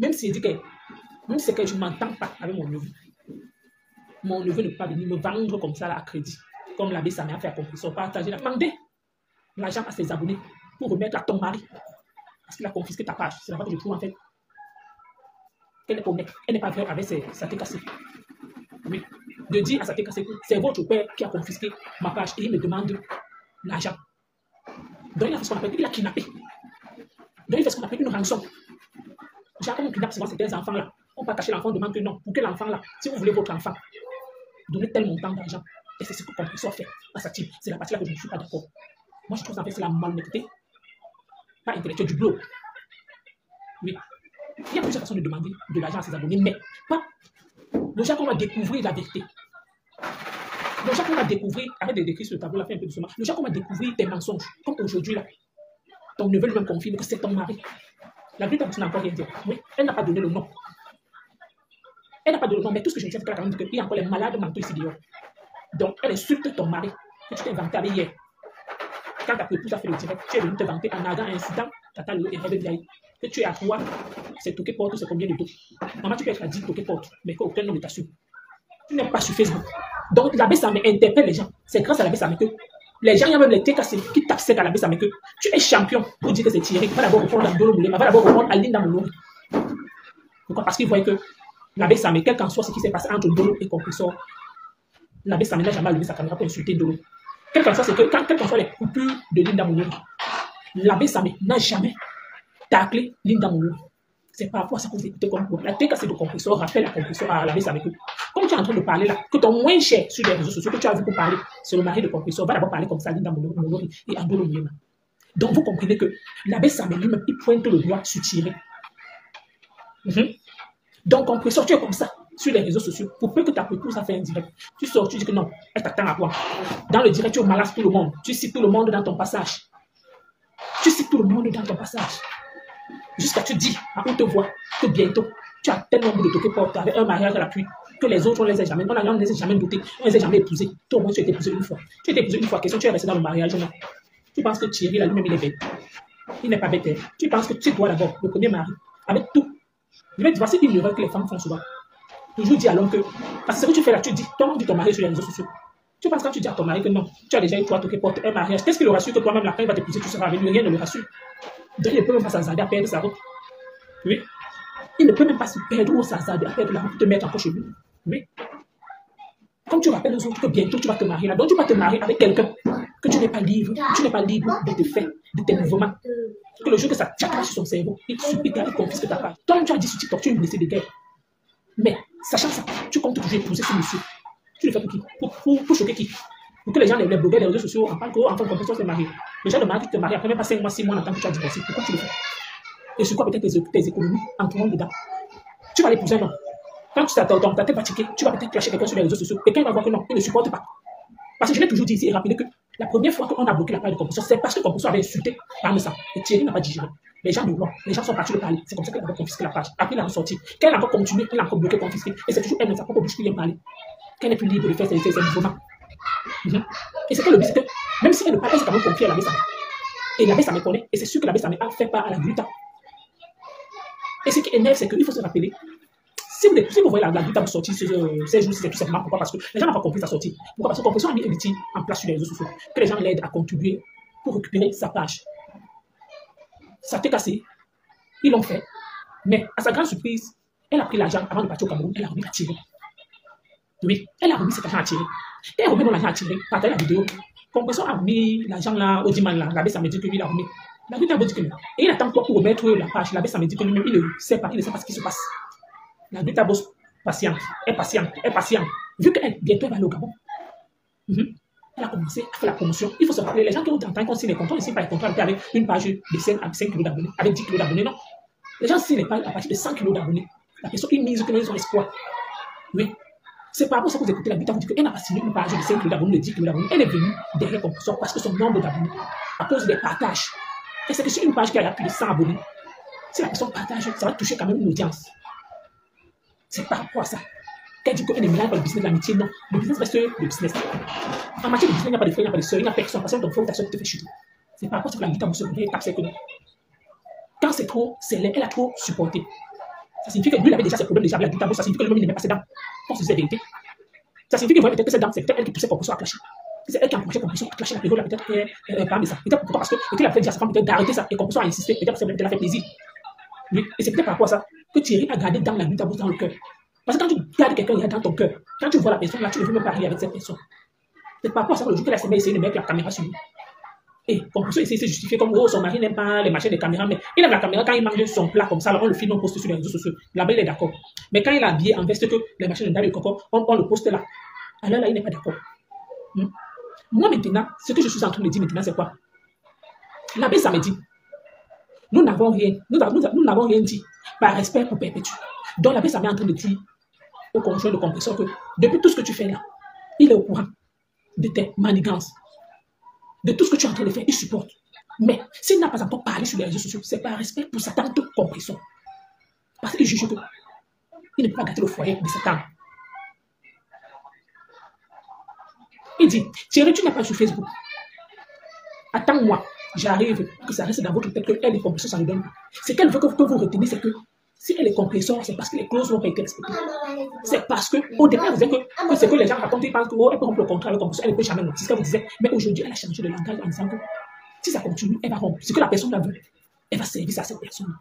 Même s'il dit que, même si c'est que je ne m'entends pas avec mon neveu ne peut pas venir me vendre comme ça là, à crédit. Comme l'abbé Samé a fait à Compressor, partager, demander l'argent à ses abonnés pour remettre à ton mari. Parce qu'il a confisqué ta page. C'est là-bas que je trouve en fait qu'elle est honnête. Elle n'est pas vraie avec sa tête cassée. Oui. De dire à sa tête cassée que c'est votre père qui a confisqué ma page et il me demande l'argent. Donc il a fait ce qu'on appelle, il a kidnappé. Donc il fait ce qu'on appelle une rançon. Genre, comme on kidnappe souvent ces enfants-là, on peut cacher l'enfant, on demande que non, pour quel enfant-là, si vous voulez votre enfant, donnez tel montant d'argent. Et c'est ce que Compressor fait à sa team. C'est la partie-là que je ne suis pas d'accord. Moi, je trouve en fait c'est la malhonnêteté, pas intellectuelle du blog. Oui. Il y a plusieurs façons de demander de l'argent à ses abonnés, mais pas le genre qu'on va découvrir la vérité. Le genre qu'on va découvrir, arrête de décrire sur le tableau, là, fait un peu doucement. Le genre qu'on va découvrir tes mensonges, comme aujourd'hui là. Ton neveu lui-même confirme que c'est ton mari. La vérité, tu n'as encore rien dit. Oui, elle n'a pas donné le nom. Elle n'a pas donné le nom, mais tout ce que je me dis, c'est qu'elle a dit qu'il y a encore les malades mentaux ici dehors. Donc, elle insulte ton mari, que tu t'es inventé avec hier. Quand ta épouse a fait le direct, tu es venu te vanter en arguant un incident, Tata Léo et Rêve Vieille. Que tu es à 3, c'est toqué porte, c'est combien de dos. Maman, tu peux être à 10 toqué porte, mais qu'aucun nom ne t'assure. Tu n'es pas sur Facebook. Donc, l'abbé Samé interpelle les gens. C'est grâce à l'abbé Samé que les gens, il y a même les TKC qui tapent sec à l'abbé Samé que tu es champion pour dire que c'est Thierry. Va d'abord répondre à Ndolo Moulema, va d'abord répondre à Linda Moulori. Pourquoi? Parce qu'il voyait que l'abbé Samé, quel qu'en soit ce qui s'est passé entre Ndolo et Compressor, l'abbé Samé n'a jamais levé sa caméra pour insulter Ndolo. Quel qu'en soit, c'est que quelles qu'en soient les coupures de Linda Moulori, l'abbé Samé n'a jamais taclé Linda Moulori. C'est par rapport à ça que vous écoutez comme quoi. La TKC de Compressor rappelle à Compressor, à l'abbé Samé que, comme tu es en train de parler là, que ton moins cher sur les réseaux sociaux que tu as vu pour parler, c'est le mari de Compressor, va d'abord parler comme ça à Linda Moulori et à Ndolo Moulema. Donc vous comprenez que l'abbé Samé lui-même, il pointe le doigt sur Thierry. Donc Compressor, tu es comme ça sur les réseaux sociaux. Pour peu que ta épouse a fait un direct, tu sors, tu dis que non, elle t'attend à quoi? Dans le direct, tu malases tout le monde. Tu cites tout le monde dans ton passage. Tu cites tout le monde dans ton passage. Jusqu'à tu dis, à on te voit, que bientôt, tu as tel nombre de toqués portes avec un mariage à l'appui, que les autres, on ne les a jamais, on ne les a jamais dotés, on ne les a jamais épousés. Toi, au moins, tu as été épousé une fois. Tu as été épousé une fois, question, tu es resté dans le mariage, non? Tu penses que Thierry, là, lui-même, il est bête. Il n'est pas bête. Tu penses que c'est toi d'abord, le premier mari, avec tout. Je vais te dire, c'est une erreur que les femmes font souvent. Toujours dire à l'homme que, parce que ce que tu fais là, tu dis, toi, on dit ton mari sur les réseaux sociaux. Tu penses quand tu dis à ton mari que non, tu as déjà eu 3 toqués portes, un mariage, qu'est-ce qu'il aura su que toi-même, là, quand il va t'épouser, tu seras avec lui, rien ne le rassure. Donc, il ne peut même pas s'hasarder à perdre sa route. Oui. Il ne peut même pas se perdre ou s'hasarder à perdre la route pour te mettre encore chez lui. Oui. Comme tu rappelles aux autres que bientôt tu vas te marier là, donc tu vas te marier avec quelqu'un que tu n'es pas libre de tes faits, de tes mouvements. Que le jour que ça tchatera sur son cerveau, il supplie qu'il confisque ta page. Toi, tu as dit sur TikTok, tu es une blessée de guerre. Mais, sachant ça, tu comptes toujours épouser ce monsieur. Tu le fais pour qui? Pour choquer qui? Pour que les gens, les blogueurs, les réseaux sociaux, en tant qu'enfant Compressor se marient. Les gens de mari qui te marient après même pas 5 mois, 6 mois en tant que tu as divorcé. Pourquoi tu le fais? Et sur quoi peut-être tes économies entreront dedans? Tu vas l'épouser, non? Quand tu t'attends, ta tête va tiquer, tu vas peut-être clasher quelqu'un sur les réseaux sociaux. Quelqu'un va voir que non, il ne supporte pas. Parce que je l'ai toujours dit ici et rappelé que la première fois qu'on a bloqué la page de Compressor, c'est parce que Compressor avait insulté par ça. Et Thierry n'a pas digéré. Les gens de blanc, les gens sont partis de parler. C'est comme ça qu'elle a confisqué la page. Après, il a ressorti. Quand elle a encore continué, elle a encore bloqué, confisqué. Et c'est toujours elle, sa propre bouche qui vient parler. Qu'elle n'est plus libre de faire ses mouvements. Et c'est que le but, c'est que même si elle ne parle pas, elle s'est quand même confiée à l'abbé Samé. Et l'abbé Samé connaît. Et c'est sûr que l'abbé Samé a fait part à la Gluta. Et ce qui énerve, c'est qu'il faut se rappeler. Si vous voyez la Gluta sortir ces jours, c'est tout simplement pourquoi? Parce que les gens n'ont pas compris sa sortie. Pourquoi? Parce que Compressor a mis un outil en place sur les réseaux sociaux. Que les gens l'aident à contribuer pour récupérer sa page. Ça t'est cassé. Ils l'ont fait. Mais à sa grande surprise, elle a pris l'argent avant de partir au Cameroun. Elle a remis à Thierry. Oui, elle a remis cet argent à Thierry. Elle a remis l'argent à Thierry. Partagez la vidéo. Compressor a remis l'argent là au dimanche là. L'abbé Samé dit que lui, il a remis. L'abbé Samé dit que lui. Et il attend quoi pour remettre la page? L'abbé Samé dit que lui-même, il ne sait pas ce qui se passe. L'abbé Samé bosse patiente. Elle est patiente. Vu qu'elle, bientôt, elle va aller au Gabon. Elle a commencé à faire la promotion. Il faut se rappeler, les gens qui ont entendu qu'on signe les comptes, on ne signe pas les comptes avec une page de 5 kg d'abonnés, avec 10 kg d'abonnés, non. Les gens signent les pages à partir de 100 kg d'abonnés. La personne qui mise que ils ont espoir. Oui. C'est par rapport à ça que vous écoutez la Gluta, vous dites qu'elle n'a pas signé une page de 5 kg d'abonnés, de 10 kg d'abonnés. Elle est venue derrière Compressor parce que son nombre d'abonnés, à cause des partages. Et c'est que sur une page qui a plus de 100 abonnés, si la personne partage, ça va toucher quand même une audience. C'est par rapport à ça. Qu'elle dit qu'elle est mélange par le business de l'amitié, non. Le business reste le business. En matière de business, il n'y a pas de frère, il n'y a pas de soeur, il n'y a personne. Parce que ton frère ou ta soeur qui te fait chuter. C'est par rapport à ça que la Gluta se réveille et tape ses conneries. Quand c'est trop, c'est elle a trop supporté. Ça signifie que lui, il avait déjà ses problèmes déjà avec la glitabo. Ça signifie que lui-même, il n'aimait pas ses dents. On se disait la vérité. Ça signifie qu'il voyait peut-être que ses dents, c'est peut-être elle qui poussait Compresso à clasher. C'est elle qui encourageait Compresso à clasher la période là, peut-être par ça. Peut-être pourquoi? Parce que peut-être il a fait dire à sa femme peut-être d'arrêter ça et Compresso a insisté. Peut-être parce qu'elle a fait plaisir. Oui. Et c'est peut-être par rapport à ça que Thierry a gardé dans la glitabo dans le cœur. Parce que quand tu gardes quelqu'un, il y a dans ton cœur. Quand tu vois la personne là, tu ne veux même pas parler avec cette personne. C'est par rapport à ça que le jour qu'elle a essayé de mettre la caméra sur lui. Et Compresso essaie de se justifier comme oh, son mari n'aime pas les machines de caméra, mais il aime la caméra quand il mange son plat comme ça, alors on le filme, on poste sur les réseaux sociaux. Là-bas, il est d'accord. Mais quand il est habillé en veste que les machines de David Coco, on le poste là. Alors là, il n'est pas d'accord. Moi maintenant, ce que je suis en train de dire maintenant, c'est quoi? L'abbé samedi, nous n'avons rien, nous n'avons rien dit par respect pour Perpétue. Donc l'abbé Samedi est en train de dire au conjoint de Compresso que depuis tout ce que tu fais là, il est au courant de tes manigances. De tout ce que tu es en train de faire, il supporte. Mais s'il n'a pas encore parlé sur les réseaux sociaux, c'est par respect pour sa tante Compresso. Parce qu'il juge qu'il ne peut pas gâter le foyer de sa tante. Il dit, Thierry, tu n'es pas sur Facebook. Attends-moi, j'arrive, que ça reste dans votre tête qu'elle est Compresso, ça ne donne pas. Ce qu'elle veut que vous reteniez, c'est que si elle est Compresso, c'est parce que les clauses n'ont pas été respectées. C'est parce qu'au départ, vous dites que c'est que les gens racontent, ils pensent qu'elle peut rompre le contrat avec Compresso, elle ne peut jamais rompre. C'est ce qu'elle vous disait. Mais aujourd'hui, elle a changé de langage en disant que si ça continue, elle va rompre. Ce que la personne la veut, elle va servir ça à cette personne.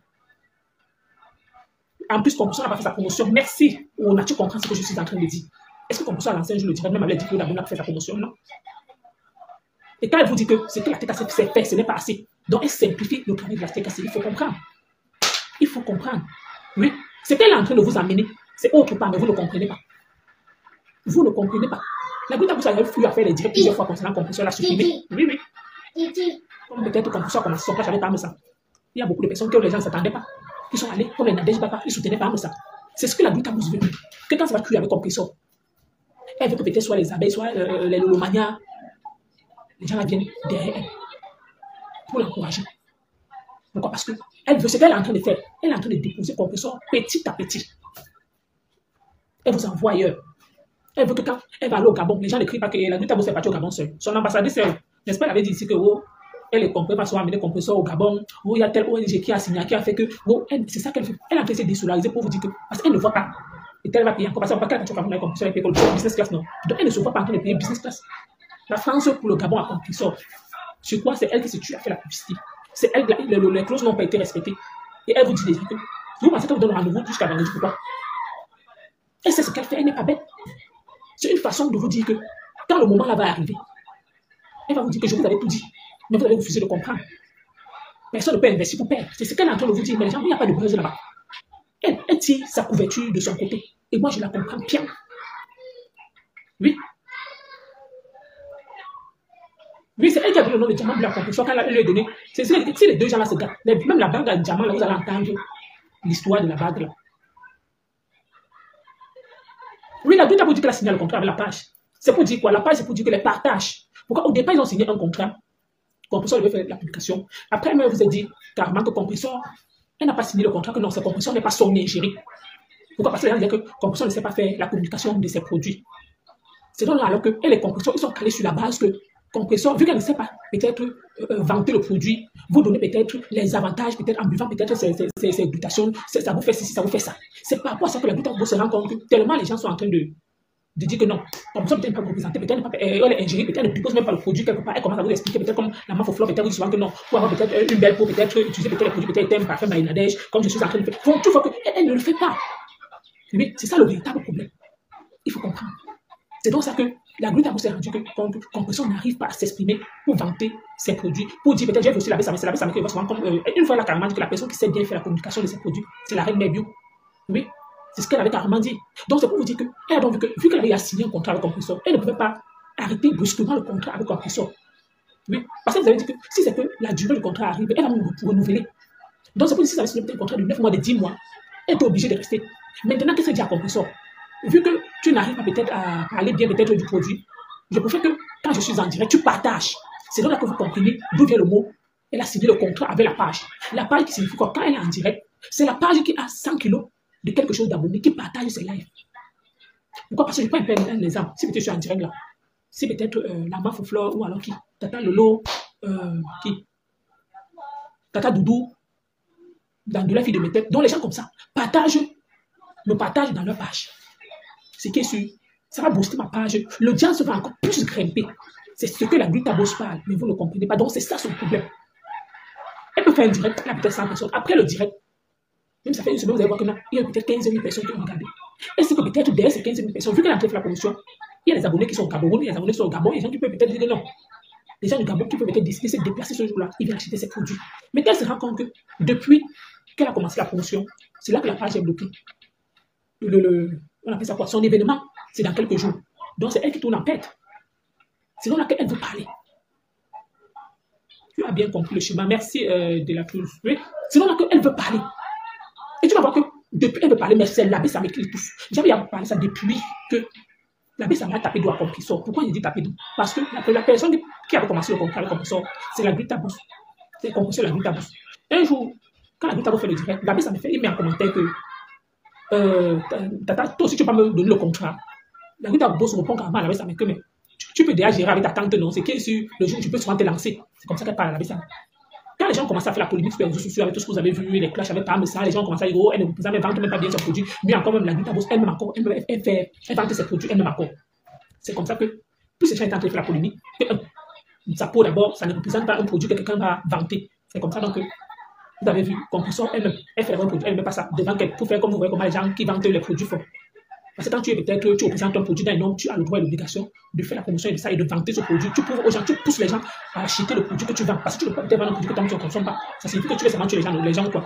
En plus, Compresso n'a pas fait sa promotion. Merci. On a-tu compris ce que je suis en train de dire? Est-ce que Compresso à l'ancien, je le dirais, même avec les diplômes d'abord, n'a pas fait sa promotion? Non. Et quand elle vous dit que ce que la TKC fait, ce n'est pas assez. Donc, elle simplifie le travail de la TKC. Il faut comprendre. Il faut comprendre. Oui. Ce qu'elle est en train de vous amener, c'est autre part, mais vous ne comprenez pas. Vous ne comprenez pas. La goutte à vous avez fui à faire les directs plusieurs fois concernant Compresso, elle a supprimé. Oui, oui. Comme peut-être Compresso a commencé son clash avec Parmesan. Il y a beaucoup de personnes que les gens ne s'attendaient pas. Qui sont allés, comme les Nadège Papa, ils soutenaient Parmesan. C'est ce que la goutte à vous veut. Que quand ça va cuire avec Compresso, elle veut que peut-être soit les abeilles, soit les lolomanias, les gens là viennent derrière elle pour l'encourager. Pourquoi? Parce que elle veut ce qu'elle est en train de faire. Elle est en train de déposer Compresso petit à petit. Elle vous envoie ailleurs. Elle veut que quand elle va aller au Gabon, les gens ne crient pas que la Glitabo s'est partie au Gabon seule. Son ambassadeur seul. N'est-ce pas, elle avait dit ici que oh, elle est compris parce qu'on a amené Compresso au Gabon. Oh, il y a tel ONG qui a signé, qui a fait que oh, c'est ça qu'elle fait. Elle a fait se désolariser pour vous dire que parce qu'elle ne voit pas. Et elle va payer encore parce qu'elle va pas au Gabon avec Compresso, elle paye le business class, non. Donc elle ne se voit pas en train de payer business class. La France pour le Gabon a Compresso. Sur quoi c'est elle qui se tue à faire la publicité. C'est elle, les clauses n'ont pas été respectées. Et elle vous dit déjà que vous pensez qu'elle vous donne rendez-vous jusqu'à vendredi, pourquoi? Elle sait ce qu'elle fait, elle n'est pas bête. C'est une façon de vous dire que quand le moment là va arriver, elle va vous dire que je vous avais tout dit, mais vous allez refuser de comprendre. Personne ne peut investir pour perdre. C'est ce qu'elle est en train de vous dire, mais les gens, il n'y a pas de buzz là-bas. Elle tire sa couverture de son côté. Et moi, je la comprends bien. Oui. Oui, c'est elle qui a donné le nom de diamant de la Compresso quand elle lui a donné. C'est les deux gens là se gardent. Même la bague à diamant, là, vous allez entendre l'histoire de la bague là. Oui, la Glitabo dit qu'elle a signé le contrat avec la page. C'est pour dire quoi? La page, c'est pour dire que les partages. Pourquoi au départ, ils ont signé un contrat. Compresso devait faire la publication. Après, elle vous a dit carrément que Compresso, elle n'a pas signé le contrat, que non, c'est Compresso n'est pas son égérie. Pourquoi? Parce que les gens disaient que Compresso ne sait pas faire la communication de ses produits. C'est donc là alors que elle et Compresso, ils sont calés sur la base que Compresso, vu qu'elle ne sait pas peut-être vanter le produit, vous donner peut-être les avantages, peut-être en buvant peut-être ces glutations, ça vous fait ceci, ça vous fait ça. C'est par rapport à ça que la Glitabo se rend compte que tellement les gens sont en train de dire que non, Compresso peut-être pas représenter, peut-être elle est ingérée, peut-être elle ne propose même pas le produit quelque part, elle commence à vous expliquer peut-être comme la Mafoflore, peut-être vous dit souvent que non, pour avoir peut-être une belle peau, peut-être utiliser peut-être les produits, peut-être thème, parfum, Marinadège, comme je suis en train de faire. Tu vois qu'elle ne le fait pas. Oui, c'est ça le véritable problème. Il faut comprendre. C'est donc ça que la Glitabo s'est rendue compte que Compresso n'arrive pas à s'exprimer pour vanter ses produits, pour dire peut-être j'ai aussi la baisse, mais c'est la baisse qui va souvent comme une fois elle a carrément dit que la personne qui sait bien faire la communication de ses produits, c'est la reine Merbio. Oui, c'est ce qu'elle avait carrément dit. Donc c'est pour vous dire qu'elle a donc vu qu'elle avait signé un contrat avec Compresso, elle ne pouvait pas arrêter brusquement le contrat avec Compresso. Oui, parce que vous avez dit que si c'est que la durée du contrat arrive, elle va nous renouveler. Donc c'est pour dire que si vous avez signé un contrat de 9 mois, de 10 mois, elle est obligée de rester. Maintenant, qu'est-ce qu'elle dit à Compresso? Vu que tu n'arrives pas peut-être à parler bien peut-être du produit, je préfère que quand je suis en direct, tu partages. C'est donc là que vous comprenez d'où vient le mot. Elle a signé le contrat avec la page. La page qui signifie quoi? Quand elle est en direct, c'est la page qui a 100 kilos de quelque chose d'abonnés qui partage ses lives. Pourquoi? Parce que je prends un exemple. Si peut-être je suis en direct là, si peut-être la Mafoflore ou alors qui? Tata Lolo, qui? Tata Doudou, dans de la fille de mes têtes, donc les gens comme ça partagent me partagent dans leur page. Ce qui est sûr, ça va booster ma page. L'audience va encore plus grimper. C'est ce que la Glutabos parle, mais vous ne comprenez pas. Donc, c'est ça son problème. Elle peut faire un direct, elle a peut-être 100 personnes. Après le direct, même ça fait une semaine, vous allez voir que non, il y a peut-être 15 000 personnes qui ont regardé. Et c'est que peut-être derrière ces 15 000 personnes, vu qu'elle a fait la promotion, il y a des abonnés qui sont au Cameroun, il y a des abonnés qui sont au Gabon, il y a des gens qui peuvent peut-être dire que non. Les gens du Gabon qui peuvent peut-être décider de se déplacer ce jour-là, ils viennent acheter ces produits. Mais elle se rend compte que depuis qu'elle a commencé la promotion, c'est là que la page est bloquée. On appelle ça quoi? Son événement, c'est dans quelques jours. Donc c'est elle qui tourne en tête. C'est dans laquelle elle veut parler. Tu as bien compris le schéma. Merci de la chose. Oui. C'est dans laquelle elle veut parler. Et tu vas voir que depuis elle veut parler, mais c'est l'abbé Samé qui l'étouffe. J'avais parlé ça depuis que l'abbé Samé a tapé doigt comme compresseur. Pourquoi il dit taper doigt? Parce que la personne qui avait commencé le contrat avec compresseur, c'est la Glutabos. C'est le compresseur de la Glutabos. Un jour, quand la Glutabos fait le direct, l'abbé Samé fait, il met en commentaire que toi aussi tu peux me donner le contrat. La Glutabos répond carrément à l'abbé Samé que mais tu peux déjà gérer avec ta tante, non? C'est que sur le jour où tu peux souvent te lancer. C'est comme ça qu'elle parle à l'abbé Samé. Quand les gens commencent à faire la polémique sur les réseaux sociaux avec tout ce que vous avez vu, les clashs avec Pam, ça, les gens commencent à dire, oh, elle ne vous vend même pas bien ses produits. Mais encore même, la Glutabos, elle-même encore, elle vend ses produits, elle-même encore. C'est comme ça que plus ces gens sont en train de faire la polémique, que sa peau d'abord, ça ne représente pas un produit que quelqu'un va vanter. C'est comme ça donc que vous avez vu, Compressor, elle-même, elle fait le produit, elle ne met pas ça devant qu'elle pour faire comme vous voyez comment les gens qui vendent les produits font. Parce que quand tu es peut-être, tu représentes un produit d'un homme, tu as le droit et l'obligation de faire la promotion de ça et de vanter ce produit. Tu prouves aux gens, tu pousses les gens à acheter le produit que tu vends. Parce que tu ne peux pas vendre un produit que tu ne consommes pas. Ça signifie que tu veux seulement tuer les gens quoi.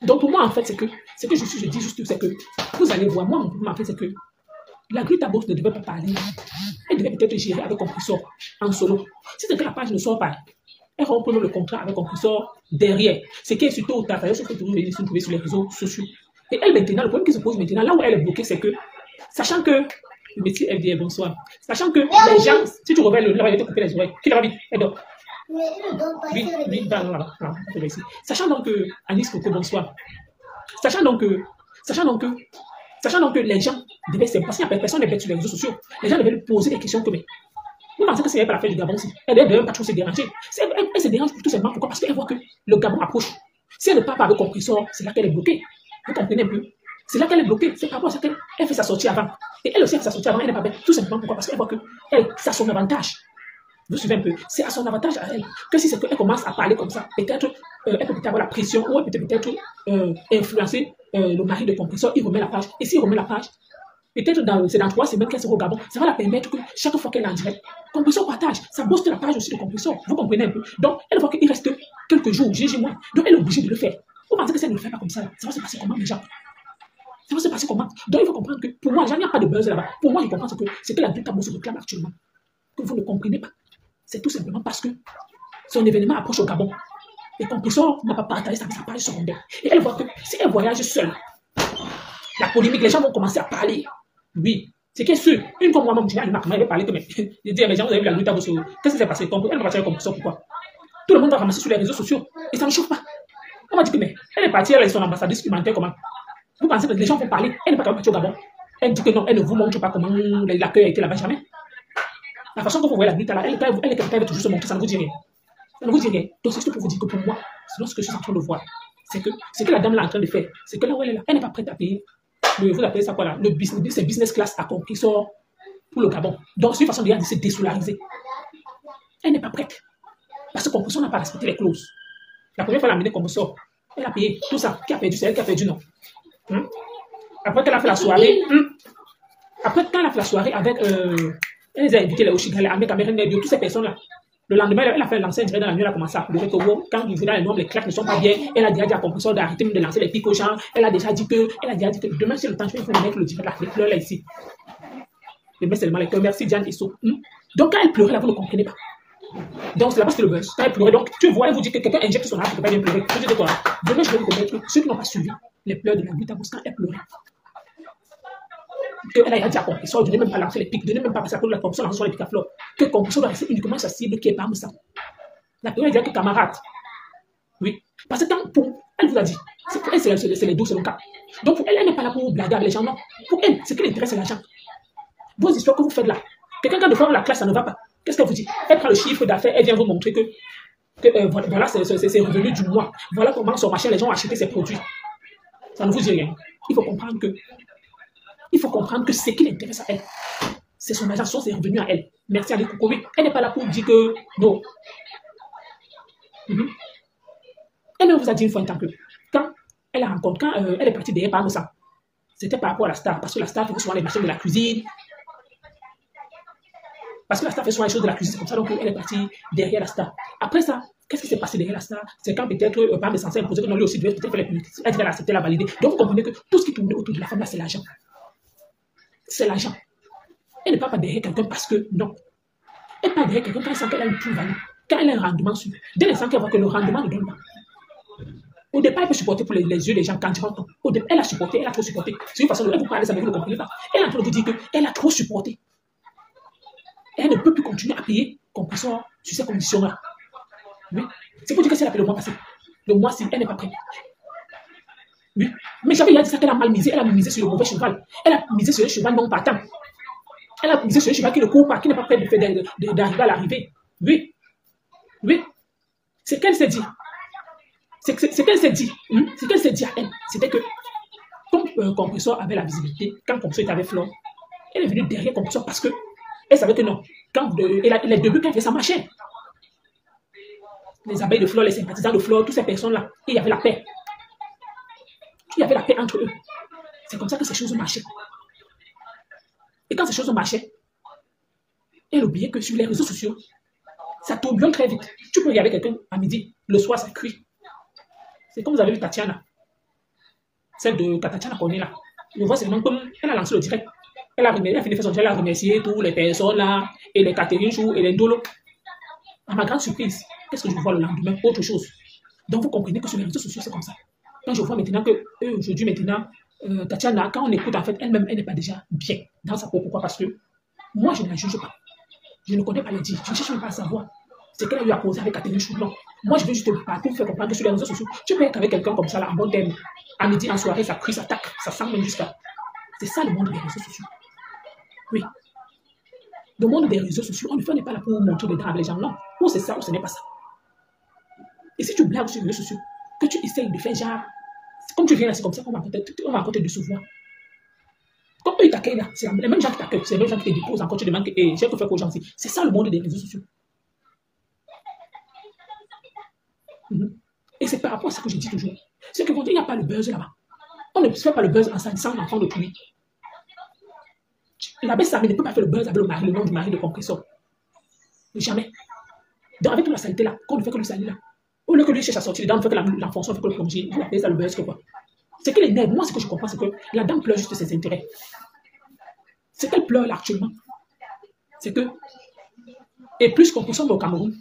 Donc pour moi, en fait, c'est que je dis juste, c'est que vous allez voir, moi, mon problème, en fait, c'est que la Glutabos ne devait pas parler. Elle devait peut-être gérer avec Compressor en solo. Si c'est que la page ne sort pas, elle reprend le contrat avec Compressor derrière. C'est qu'elle est surtout au taf, ce que vous pouvez trouver sur les réseaux sociaux. Et elle maintenant, le problème qui se pose maintenant, là où elle est bloquée, c'est que, sachant que, le métier FDR, bonsoir, sachant que les gens, si tu révèles là, il va te couper les oreilles. Qui l'a dit? Elle dort. Oui, voilà, sachant donc que, Anis Coco, bonsoir. Sachant donc que les gens devaient se passer, personne n'est bête sur les réseaux sociaux. Les gens devaient lui poser des questions comme vous pensez que c'est elle pas la fête du Gabon aussi? Elle ne devait pas trop se déranger. Elle se dérange tout simplement. Pourquoi? Parce qu'elle voit que le Gabon approche. Si elle ne part pas avec Compressor, c'est là qu'elle est bloquée. Vous comprenez un peu? C'est là qu'elle est bloquée. C'est par rapport à ça qu'elle fait sa sortie avant. Et elle aussi fait sa sortie avant, elle n'est pas bête. Tout simplement pourquoi? Parce qu'elle voit que c'est à son avantage. Vous suivez un peu? C'est à son avantage à elle. Que si c'est qu'elle commence à parler comme ça, peut-être elle peut avoir la pression ou elle peut peut-être influencer le mari de Compressor. Il remet la page. Et s'il remet la page, peut-être c'est dans 3 semaines qu'elle sera au Gabon. Ça va la permettre que chaque fois qu'elle est en direct, Compressor partage. Ça booste la page aussi de Compressor. Vous comprenez un peu? Donc, elle voit qu'il reste quelques jours, mois. Donc, elle est obligée de le faire. Vous pensez que si elle ne le fait pas comme ça, ça va se passer comment déjà? Ça va se passer comment? Donc, il faut comprendre que pour moi, il n'y a pas de buzz là-bas. Pour moi, je comprends ce que la Glutabos se réclame actuellement. Que vous ne comprenez pas. C'est tout simplement parce que son événement approche au Gabon. Et Compressor n'a pas partagé sa page secondaire. Et elle voit que si elle voyage seule, la polémique, les gens vont commencer à parler. Oui, c'est qu'elle est sûr. Une fois moi-même, elle m'a parlé que je dis, mais gens, vous avez vu la Glutabos, qu'est-ce qui s'est passé? Elle m'a parti avec Compressor, pourquoi? Tout le monde va ramasser sur les réseaux sociaux. Et ça ne chauffe pas. On m'a dit que mais elle est partie, elle est son ambassadrice humanitaire, comment? Vous pensez que les gens vont parler? Elle n'est pas capable de partir au Gabon. Elle dit que non, elle ne vous montre pas comment l'accueil a été là-bas, jamais. La façon dont vous voyez la Gluta là, elle est capable de toujours se montrer, ça ne vous dit rien. Ça ne vous dit rien. Donc c'est juste pour vous dire que pour moi, selon ce que je suis en train de voir, c'est que la dame là est en train de faire, c'est que là où elle est là, elle n'est pas prête à payer. Vous appelez ça quoi là? C'est business class à Compressor pour le Gabon. Donc c'est une façon de se désolariser. Elle n'est pas prête. Parce que Compressor n'a pas respecté les clauses. La première fois, elle a amené Compressor. Elle a payé tout ça. Qui a perdu? C'est elle qui a perdu, non? Après qu'elle a fait la soirée, après quand elle a fait la soirée avec, elle les a invités les Oshigali, avec Cameroun, toutes ces personnes-là. Le lendemain, elle a fait lancer dans la nuit, elle a commencé à pleurer que quand vous venez dans les claques ne sont pas bien, elle a déjà dit à Compressor d'arrêter de lancer les pics aux gens. Elle a déjà dit que demain, c'est le temps, je vais vous mettre le direct là, les pleurs là ici. Je mets seulement les cœurs. Merci Diane Issou. Donc quand elle pleurait là, vous ne comprenez pas. Donc c'est là parce que le buzz. Quand elle pleurait, donc tu vois, elle vous dit que quelqu'un injecte son âme, ne peut pas bien pleurer. Je dis quoi? Demain, je vais vous connaître ceux qui n'ont pas suivi les pleurs de la Glutabos quand elle pleurait. Qu'elle a dit à Compressor, de ne même pas lancer les pics, de ne même pas passer à cause de la Compressor lancer sur les pics à fleurs. Que Compressor doit rester uniquement sa cible qui est parmi ça. La période dit que camarade. Oui. Parce que quand pour elle vous a dit, pour elle, c'est les deux, c'est le cas. Donc pour elle, elle n'est pas là pour blaguer avec les gens, non. Pour elle, ce qui l'intéresse, c'est l'argent. Vos histoires que vous faites là, Quelqu'un, quand de fois la classe, ça ne va pas. Qu'est-ce qu'elle vous dit? Elle prend le chiffre d'affaires, elle vient vous montrer que voilà, c'est revenu du mois. Voilà comment son machin, les gens ont acheté ses produits. Ça ne vous dit rien. Il faut comprendre que ce qui l'intéresse à elle, c'est son argent, c'est revenu à elle. Merci à Coucou. Oui, elle n'est pas là pour dire que non. Elle vous a dit une fois en tant que quand elle a rencontré, quand elle est partie derrière par ça, c'était par rapport à la star, parce que la star fait souvent les machines de la cuisine. Parce que la star fait souvent les choses de la cuisine, c'est comme ça donc elle est partie derrière la star. Après ça, qu'est-ce qui s'est passé derrière la star? C'est quand peut-être par mes censés imposer que non, lui aussi devait peut-être faire les publicités. Elle dit qu'elle a accepté la valider. Donc vous comprenez que tout ce qui tournait autour de la femme là, c'est l'argent. C'est l'argent. Elle ne part pas derrière quelqu'un parce que non. Elle part derrière quelqu'un quand elle sent qu'elle a une plus-value, quand elle a un rendement sur. Dès l'instant qu'elle voit que le rendement ne donne pas. Au départ, elle peut supporter pour les yeux des gens quand ils rentrent. Au départ, elle a supporté, elle a trop supporté. C'est une façon de elle vous parler, ça mais vous ne comprenez pas. Elle est en train de vous dire qu'elle a trop supporté. Elle ne peut plus continuer à payer compresseur sur ces conditions-là. Oui. C'est pour dire que si elle a fait le mois passé, le mois-ci, elle n'est pas prête. Oui. Mais j'avais dit ça qu'elle a mal misé. Elle a misé sur le mauvais cheval. Elle a misé sur un cheval non partant. Elle a misé sur un cheval qui ne court pas, qui n'est pas prêt d'arriver à l'arrivée. Oui. Oui. C'est qu'elle s'est dit. C'est qu'elle s'est dit. C'est qu'elle s'est dit à elle. C'était que, comme Compresseur avait la visibilité, quand Compresseur était avec Flore, elle est venue derrière Compresseur parce que elle savait que non. Quand les débuts, quand elle fait ça marchait. Les abeilles de Flore, les sympathisants de Flore, toutes ces personnes-là, il y avait la paix. Il y avait la paix entre eux. C'est comme ça que ces choses marchaient. Et quand ces choses marchaient, elle oubliait que sur les réseaux sociaux, ça tourbillonne très vite. Tu peux regarder quelqu'un à midi, le soir, ça cuit. C'est comme vous avez vu Tatiana. Celle de Tatiana qu'on est là. Je vois, c'est vraiment comme elle a lancé le direct. Elle a fini de faire son direct, elle a remercié toutes les personnes là, et les Catherine Chou, et les Ndolo. À ma grande surprise, qu'est-ce que je vois le lendemain? Autre chose. Donc vous comprenez que sur les réseaux sociaux, c'est comme ça. Quand je vois maintenant que aujourd'hui, maintenant, Tatiana, quand on écoute, en fait, elle-même, elle n'est pas déjà bien dans sa peau. Pourquoi? Parce que moi, je ne la juge pas. Je ne connais pas les dire. Je ne cherche même pas à savoir. C'est qu'elle a eu à causer avec Catherine Chou. Non. Moi, je veux juste te parler pour faire comprendre que sur les réseaux sociaux, tu peux être avec quelqu'un comme ça, là, en bon terme. À midi, en soirée, ça crie, ça tac, ça sent même jusqu'à. C'est ça le monde des réseaux sociaux. Oui. Le monde des réseaux sociaux, on n'est pas là pour montrer des dents avec les gens. Non. Ou c'est ça, ou ce n'est pas ça. Et si tu blagues sur les réseaux sociaux, que tu essayes de faire genre. Comme tu viens là, c'est comme ça qu'on va encore te décevoir. Comme eux, ils t'accueillent là, c'est les mêmes gens qui t'accueillent, c'est les mêmes gens qui te déposent encore, tu demandes que j'ai que faire aux gens aussi. C'est ça le monde des réseaux sociaux. Et c'est par rapport à ça que je dis toujours. C'est que quand il n'y a pas le buzz là-bas, on ne fait pas le buzz en salissant l'enfant d'autrui. La belle Samy ne peut pas faire le buzz avec le nom du mari de Compresseur. Jamais. Donc avec toute la saleté là, quand on ne fait que le salut là, au lieu que lui cherche à sortir dedans, on fait que l'enfant fait que le plonger, vous appelez ça le buzz que quoi. C'est que les nerfs, moi ce que je comprends, c'est que la dame pleure juste ses intérêts. C'est qu'elle pleure là actuellement. C'est que, et plus Compresseur au Cameroun,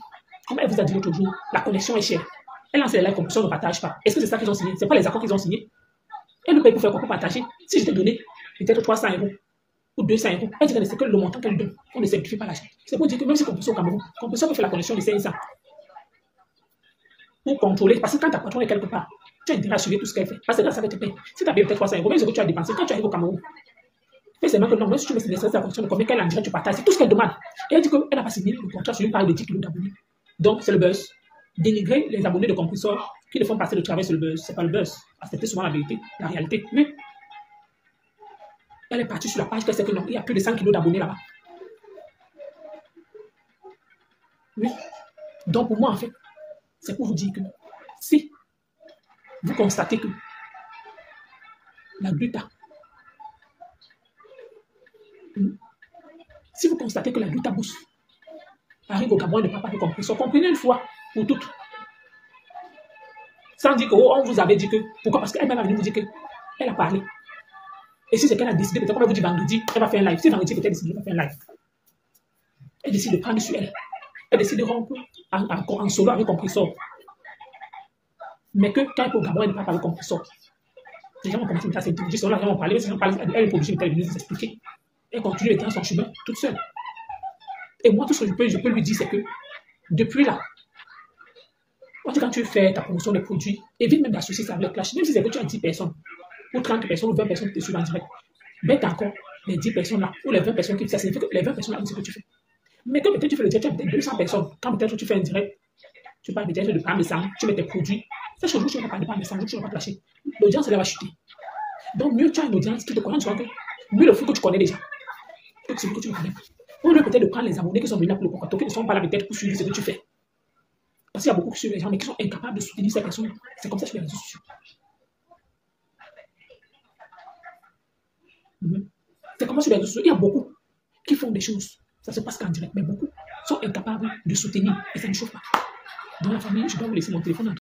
comme elle vous a dit l'autre jour, la connexion est chère. Elle lance les lives, Compresseur ne partage pas. Est-ce que c'est ça qu'ils ont signé? Ce n'est pas les accords qu'ils ont signés. Elle le paye pour faire quoi? Pour partager. Si je t'ai donné peut-être 300 € ou 200 €, elle dit que c'est que le montant qu'elle lui donne. On ne simplifie pas l'achat. C'est pour dire que même si Compresseur au Cameroun, Compresseur peut faire la connexion de 500 pour contrôler. Parce que quand ta patronne est quelque part, tu as intérêt à suivre tout ce qu'elle fait. Parce que là, ça va te payer. Si tu as payé peut-être 300 €, même ce que tu as dépensé, quand tu arrives au Cameroun, fais seulement que non, même si tu mets ses la fonction de combien qu'elle en dirait, tu partages. C'est tout ce qu'elle demande. Et elle dit qu'elle n'a pas signé le contrat sur une page de 10 kilos d'abonnés. Donc, c'est le buzz. Dénigrer les abonnés de Compresseur qui le font passer le travail sur le buzz. C'est pas le buzz. Accepter souvent la vérité, la réalité. Mais elle est partie sur la page qu'elle sait que non, il y a plus de 100 kilos d'abonnés là-bas. Oui. Donc, pour moi, en fait, c'est pour vous dire que si vous constatez que la gluta, si vous constatez que la glutabousse arrive au Cameroun de papa de Compresseur, comprenez une fois pour toutes. Sans dire qu'on vous avait dit que. Pourquoi? Parce qu'elle-même a venu vous dire qu'elle a parlé. Et si c'est qu'elle a décidé, peut-être comme elle vous dit vendredi, elle va faire un live. Si vendredi, peut-être décidé de faire un live. Elle décide de prendre sur elle. Elle décide de rompre en solo avec Compresseur. Mais que quand elle est au Cameroun, elle ne parle pas avec Compresseur. Les gens vont commencer à s'interroger sur là, les gens vont parler, elle est obligée de venir nous expliquer. Elle continue de faire son chemin toute seule. Et moi, tout ce que je peux lui dire, c'est que depuis là, quand tu fais ta promotion des produits, évite même d'associer ça avec Clash. Même si c'est que tu as 10 personnes, ou 30 personnes, ou 20 personnes qui te suivent en direct. Bête encore, les 10 personnes là, ou les 20 personnes qui font ça, signifie que les 20 personnes là, c'est ce que tu fais. Mais que peut-être tu fais le direct, tu as peut-être 200 personnes. Quand peut-être tu fais un direct, tu parles peut-être de parmesan, tu mets tes produits. Ça, ce jour, tu ne vas pas parler de parmesan, tu ne vas pas te lâcher. L'audience, elle va chuter. Donc, mieux tu as une audience qui te connaît, tu vois que mieux le fruit que tu connais déjà. Que celui que tu ne connais pas. Ou mieux peut-être de prendre les abonnés qui sont venus pour le cocato, qui ne sont pas là peut-être pour suivre ce que tu fais. Parce qu'il y a beaucoup qui suivent les gens, mais qui sont incapables de soutenir ces personnes. C'est comme ça sur les réseaux sociaux. C'est comme ça sur les réseaux sociaux. Il y a beaucoup qui font des choses. Ça se passe qu'en direct, mais beaucoup sont incapables de soutenir et ça ne chauffe pas. Dans la famille, je dois vous laisser mon téléphone